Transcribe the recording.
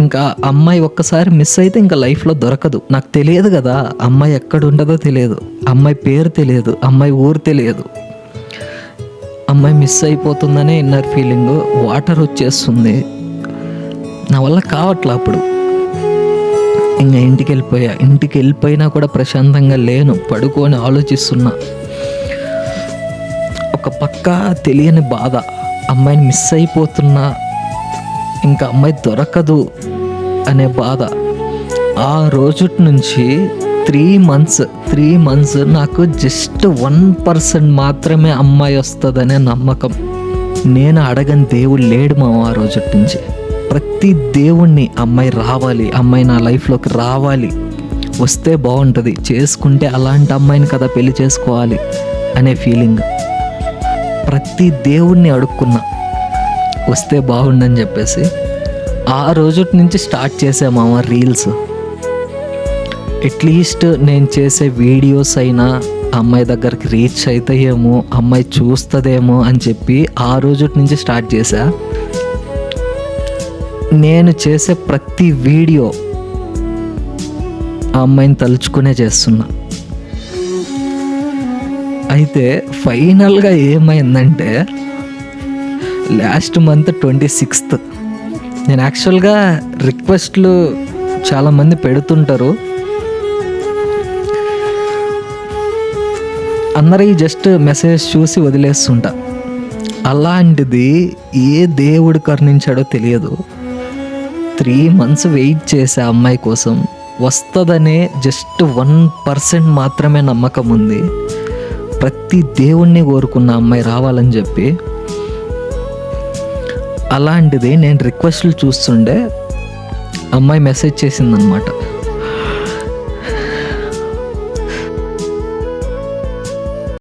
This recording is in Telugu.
ఇంకా అమ్మాయి ఒక్కసారి మిస్ అయితే ఇంకా లైఫ్లో దొరకదు. నాకు తెలియదు కదా అమ్మాయి ఎక్కడ ఉంటుందో తెలియదు, అమ్మాయి పేరు తెలియదు, అమ్మాయి ఊరు తెలియదు. అమ్మాయి మిస్ అయిపోతుందనే ఇన్నర్ ఫీలింగ్, వాటర్ వచ్చేస్తుంది, నా వల్ల కావట్లే. అప్పుడు ఇంకా ఇంటికి వెళ్ళిపోయినా కూడా ప్రశాంతంగా లేను, పడుకొని ఆలోచిస్తున్నా. ఒక పక్క తెలియని బాధ, అమ్మాయిని మిస్ అయిపోతున్నా, ఇంకా అమ్మాయి దొరకదు అనే బాధ. ఆ రోజు నుంచి 3 మంత్స్ నాకు జస్ట్ 1% మాత్రమే అమ్మాయి వస్తుందనే నమ్మకం. నేను అడగని దేవుడు లేడు మా ఆ రోజు నుంచి. ప్రతి దేవుణ్ణి అమ్మాయి రావాలి, అమ్మాయి నా లైఫ్లోకి రావాలి, వస్తే బాగుంటుంది, చేసుకుంటే అలాంటి అమ్మాయిని కదా పెళ్లి చేసుకోవాలి అనే ఫీలింగ్. ప్రతి దేవుణ్ణి అడుక్కున్నా వస్తే బాగుండని చెప్పేసి. ఆ రోజు నుంచి స్టార్ట్ చేసామా రీల్స్. అట్లీస్ట్ నేను చేసే వీడియోస్ అయినా అమ్మాయి దగ్గరికి రీచ్ అవుతాయేమో, అమ్మాయి చూస్తుందేమో అని చెప్పి ఆ రోజు నుంచి స్టార్ట్ చేశా. నేను చేసే ప్రతి వీడియో ఆ అమ్మాయిని తలుచుకునే చేస్తున్నా. అయితే ఫైనల్గా ఏమైందంటే లాస్ట్ మంత్ 26th నేను యాక్చువల్గా రిక్వెస్ట్లు చాలామంది పెడుతుంటారు, అందరి జస్ట్ మెసేజ్ చూసి వదిలేస్తుంటా. అలాంటిది ఏ దేవుడు కరుణించాడో తెలియదు, 3 months వెయిట్ చేసే అమ్మాయి కోసం. వస్తుందనే జస్ట్ 1% మాత్రమే నమ్మకం ఉంది. ప్రతి దేవుణ్ణి కోరుకున్న అమ్మాయి రావాలని చెప్పి. అలాంటిది నేను రిక్వెస్ట్లు చూస్తుండే అమ్మాయి మెసేజ్ చేసిందనమాట,